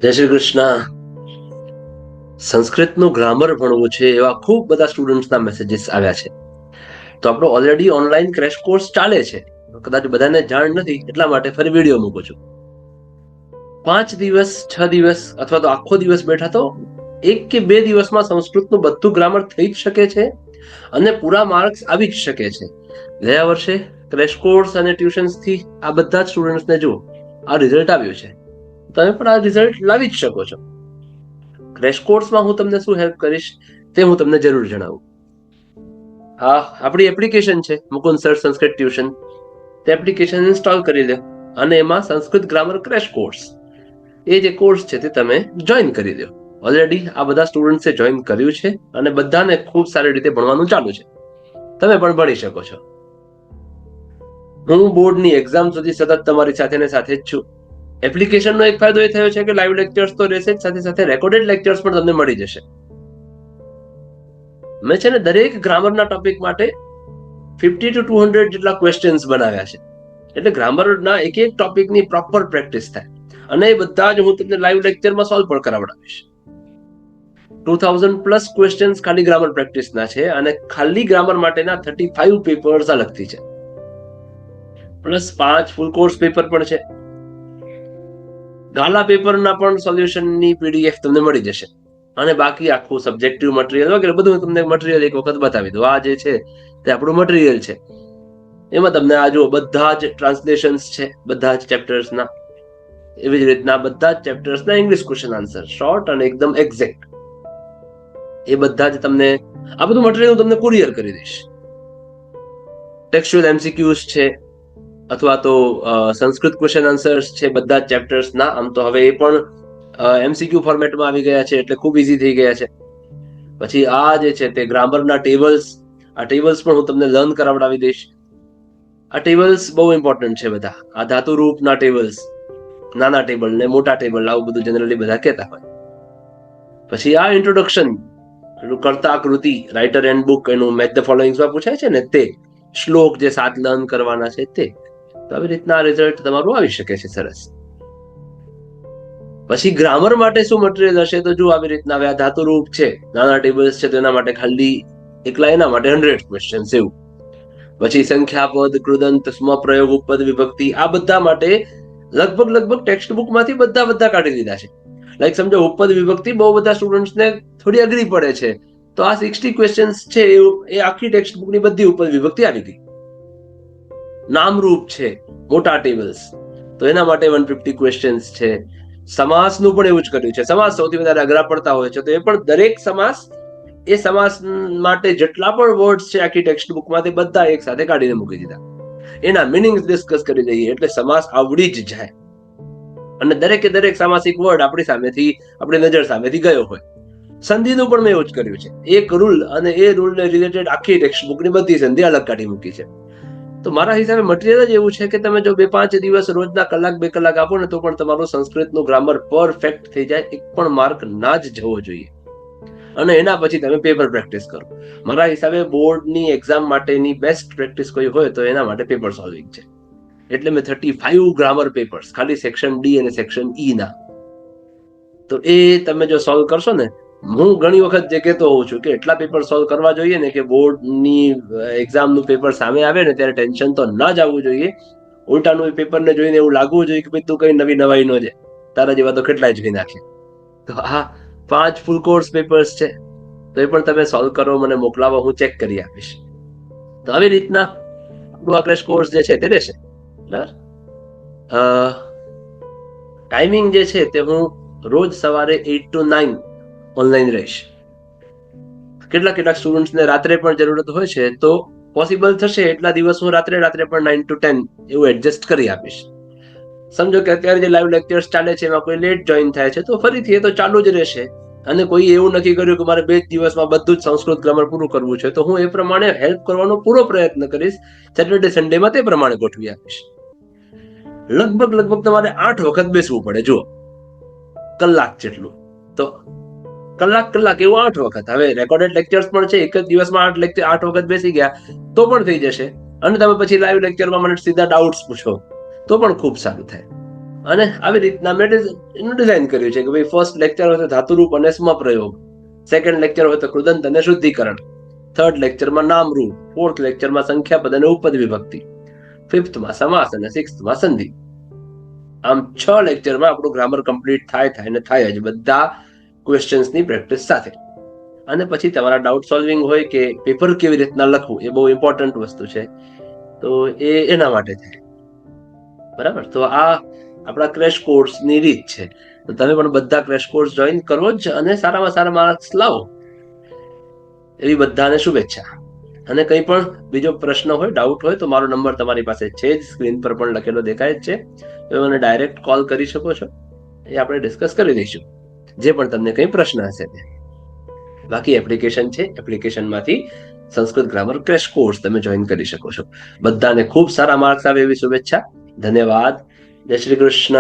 જય શ્રી કૃષ્ણ. સંસ્કૃતનું ગ્રામર ભણવું છે એવા ખૂબ બધા સ્ટુડન્ટ્સના મેસેજીસ આવ્યા છે. તો આપણો ઓલરેડી ઓનલાઈન ક્રેશ કોર્સ ચાલે છે, કદાચ બધાને જાણ નથી એટલા માટે ફરી વિડીયો મૂકું છું. 5 દિવસ 6 દિવસ અથવા તો આખો દિવસ બેઠા તો 1 કે 2 દિવસમાં સંસ્કૃતનું બધું ગ્રામર થઈ જ શકે છે અને પૂરા માર્ક્સ આવી જ શકે છે. ગયા વર્ષે ક્રેશ કોર્સ અને ટ્યુશન્સથી આ બધા જ સ્ટુડન્ટ્સને જુઓ આ રિઝલ્ટ આવ્યું છે. તમે પણ આ રિઝલ્ટ લાવી જ શકો છો. ક્રેશ કોર્સમાં હું તમને શું હેલ્પ કરીશ તે હું તમને જરૂર જણાવું. હા, આપણી એપ્લિકેશન છે મુકુંદ સર સંસ્કૃત ટ્યુશન. તે એપ્લિકેશન ઇન્સ્ટોલ કરી લો અને એમાં સંસ્કૃત ગ્રામર ક્રેશ કોર્સ એ જે કોર્સ છે તે તમે જોઈન કરી દો. ઓલરેડી આ બધા સ્ટુડન્ટ્સે જોઈન કર્યું છે અને બધાને ખૂબ સારી રીતે ભણવાનું ચાલુ છે. તમે પણ ભણી શકો છો. હું બોર્ડની એક્ઝામ સુધી સતત તમારી સાથે ને સાથે જ છું. એપ્લિકેશનનો એક ફાયદો એ થયો છે કે લાઈવ લેક્ચર્સ તો રહેશે જ, સાથે સાથે રેકોર્ડેડ લેક્ચર્સ પણ તમને મળી જશે. મેં છે ને દરેક ગ્રામરના ટોપિક માટે 50 to 200 જેટલા ક્વેશ્ચન્સ બનાવ્યા છે, એટલે ગ્રામરના એક એક ટોપિકની પ્રોપર પ્રેક્ટિસ થાય અને એ બધા જ હું તમને લાઈવ લેક્ચરમાં સોલ્વ પણ કરાવડાવીશ. 2000+ ક્વેશ્ચન્સ ખાલી ગ્રામર પ્રેક્ટિસના છે અને ખાલી ગ્રામર માટેના 35 પેપર્સ અલગથી છે, પ્લસ 5 ફૂલ કોર્સ પેપર પણ છે. ગાલા પેપરના પણ સોલ્યુશનની પીડીએફ તમને મળી જશે અને બાકી આખું સબ્જેક્ટિવ મટીરિયલ વગેરે બધું તમને મટીરિયલ એક વખત બતાવી દઉં. આ જે છે તે આપણું મટીરિયલ છે. એમાં તમને આ જુઓ બધા જ ટ્રાન્સલેશન્સ છે બધા જ ચેપ્ટર્સના. એવી જ રીતના બધા જ ચેપ્ટર્સના ઇંગ્લિશ ક્વેશ્ચન આન્સર શોર્ટ અને એકદમ એક્ઝેક્ટ. એ બધા જ તમને આ બધું મટીરિયલ હું તમને કુરિયર કરી દઈશ. ટેક્સ્ચ્યુઅલ એમસીક્યુઝ છે અથવા તો સંસ્કૃત ક્વેશ્ચન આન્સર્સ છે બધા જ ચેપ્ટર્સના. આમ તો હવે એ પણ એમસીક્યુ ફોર્મેટમાં આવી ગયા છે એટલે ખૂબ ઇઝી થઈ ગયા છે. પછી આ જે છે તે ગ્રામરના ટેબલ્સ, આ ટેબલ્સ પણ હું તમને લર્ન કરાવડાવી દઈશ. આ ટેબલ્સ બહુ ઇમ્પોર્ટન્ટ છે બધા. આ ધાતુરૂપના ટેબલ્સ, નાના ટેબલ ને મોટા ટેબલ, આવું બધું જનરલી બધા કહેતા હોય. પછી આ ઇન્ટ્રોડક્શન, કર્તા કૃતિ, રાઇટર એન્ડ બુક, એનું મેચ ધ ફોલોઈંગ્સમાં પૂછાય છે ને તે શ્લોક જે 7 લર્ન કરવાના છે તે. તો આવી રીતના રિઝલ્ટ તમારું આવી શકે છે સરસ. પછી ગ્રામર માટે શું મટીરિયલ હશે તો જો આવી રીતના હવે આ ધાતુરૂપ છે, નાના ટેબલ્સ છે, તો એના માટે ખાલી એકલા એના માટે 100 ક્વેશ્ચન્સ એવું. પછી સંખ્યાપદ, કૃદંત, સ્મપ્રયોગ, ઉપપદ, વિભક્તિ, આ બધા માટે લગભગ ટેક્સ્ટ બુકમાંથી બધા કાઢી લીધા છે. લાઈક સમજો ઉપપદ વિભક્તિ બહુ બધા સ્ટુડન્ટ્સને થોડી અઘરી પડે છે, તો આ 60 ક્વેશ્ચન્સ છે એ આખી ટેક્સ્ટ બુકની બધી ઉપપદ વિભક્તિ આવી ગઈ. નામરૂપ છે, મોટા ટેબલ્સ, તો એના માટે 150 ક્વેશ્ચન્સ છે. સમાસનું પણ એવું જ કર્યું છે. સમાસ સૌથી વધારે અઘરા પડતા હોય છે, તો એ પણ દરેક સમાસ, એ સમાસ માટે જેટલા પણ વર્ડ્સ છે આખી ટેક્સ્ટ બુકમાં તે બધા એક સાથે કાઢીને મૂકી દીધા. એના મિનિંગ્સ ડિસ્કસ કરી દઈએ એટલે સમાસ આવડી જ જાય અને દરેકે દરેક સામાસિક વર્ડ આપણી સામેથી, આપણી નજર સામેથી ગયો હોય. સંધિનું પણ મેં એવું જ કર્યું છે. એક રૂલ અને એ રૂલને રિલેટેડ આખી ટેક્સ્ટ બુકની બધી સંધિ અલગ કાઢી મૂકી છે. તો મારા હિસાબે મટીરિયલ જ એવું છે કે તમે જો 2-5 દિવસ રોજના કલાક 2 કલાક આપો ને તો પણ તમારું સંસ્કૃતનું ગ્રામર પરફેક્ટ થઈ જાય. એક પણ માર્ક ના જ જવો જોઈએ. અને એના પછી તમે પેપર પ્રેક્ટિસ કરો. મારા હિસાબે બોર્ડની એક્ઝામ માટેની બેસ્ટ પ્રેક્ટિસ કોઈ હોય તો એના માટે પેપર સોલ્વિંગ છે. એટલે મેં 35 ગ્રામર પેપર્સ ખાલી સેક્શન ડી અને સેક્શન ઈ ના, તો એ તમે જો સોલ્વ કરશો ને, હું ઘણી વખત જે કહેતો હોઉં છું કે એટલા પેપર સોલ્વ કરવા જોઈએ ને કે બોર્ડની એક્ઝામનું પેપર સામે આવે ને ત્યારે ટેન્શન તો ના જ આવવું જોઈએ. ઉલટાનું એ પેપરને જોઈને એવું લાગવું જોઈએ કે ભાઈ તું કઈ નવી નવાઈ નો છે, તારા જેવા તો કેટલાય જોઈ નાખે. તો આ 5 ફૂલ કોર્સ પેપર્સ છે, તો એ પણ તમે સોલ્વ કરો, મને મોકલાવો, હું ચેક કરી આપીશ. તો આવી રીતના આપણું આ ક્રેશ કોર્સ જે છે તે રહેશે. ટાઈમિંગ જે છે તે હું રોજ સવારે 8 to 9 ઓનલાઈન રહીશ. કેટલાક સ્ટુડન્ટ્સને રાત્રે પણ જરૂરત હોય છે, તો પોસિબલ થશે એટલા દિવસ હું રાત્રે પણ 9 to 10 એવું એડજસ્ટ કરી આપીશ. સમજો કે અત્યારે જે લાઈવ લેક્ચર્સ ચાલે છે એમાં કોઈ લેટ જોઈન થાય છે તો ફરીથી એ તો ચાલુ જ રહેશે. અને કોઈ એવું નક્કી કર્યું કે મારે 2 દિવસમાં બધું જ સંસ્કૃત ગ્રામર પૂરું કરવું છે, તો હું એ પ્રમાણે હેલ્પ કરવાનો પૂરો પ્રયત્ન કરીશ. સેટરડે સન્ડેમાં તે પ્રમાણે ગોઠવી આપીશ. લગભગ તમારે 8 વખત બેસવું પડે, જુઓ, કલાક જેટલું. તો કલાક એવું 8 વખત. હવે રેકોર્ડેડ લેક્ચર્સ પણ છે, એક જ દિવસમાં 8 વખત બેસી ગયા તો પણ થઈ જશે. અને તમે પછી લાઈવ લેક્ચરમાં મને સીધા ડાઉટ્સ પૂછો તો પણ ખૂબ સારું થાય. અને આવી રીતના મેં એનું ડિઝાઇન કર્યું છે કે ભાઈ ફર્સ્ટ લેક્ચર હોય તો ધાતુરૂપ અને સ્મપ્રયોગ, સેકન્ડ લેક્ચર હોય તો કૃદંત અને શુદ્ધિકરણ, થર્ડ લેક્ચરમાં નામરૂપ, ફોર્થ લેક્ચરમાં સંખ્યાપદ અને ઉપપદ વિભક્તિ, ફિફ્થમાં સમાસ અને સિક્સ્થમાં સંધિ. આમ 6 લેક્ચરમાં આપણું ગ્રામર કમ્પ્લીટ થાય જ બધા ક્વેશ્ચન્સની પ્રેક્ટિસ સાથે. અને પછી તમારા ડાઉટ સોલ્વિંગ હોય કે પેપર કેવી રીતના લખવું, એ બહુ ઇમ્પોર્ટન્ટ વસ્તુ છે, તો એના માટે છે. બરાબર, તો આ આપણા ક્રેશ કોર્સની રીત છે. તો તમે પણ બધા ક્રેશ કોર્સ જોઈન કરો જ અને સારામાં સારા માર્ક્સ લાવો, એવી બધાને શુભેચ્છા. અને કંઈ પણ બીજો પ્રશ્ન હોય, ડાઉટ હોય, તો મારો નંબર તમારી પાસે છે જ, સ્ક્રીન પર પણ લખેલો દેખાય જ છે. તમે મને ડાયરેક્ટ કોલ કરી શકો છો, એ આપણે ડિસ્કસ કરી દઈશું, જે પણ તમને કંઈ પ્રશ્ન હશે તે. બાકી એપ્લિકેશન છે, એપ્લિકેશનમાંથી સંસ્કૃત ગ્રામર ક્રેશ કોર્સ તમે જોઈન કરી શકો છો. બધાને ખૂબ સારા માર્ક્સ આવે એવી શુભેચ્છા. ધન્યવાદ. જય શ્રી કૃષ્ણ.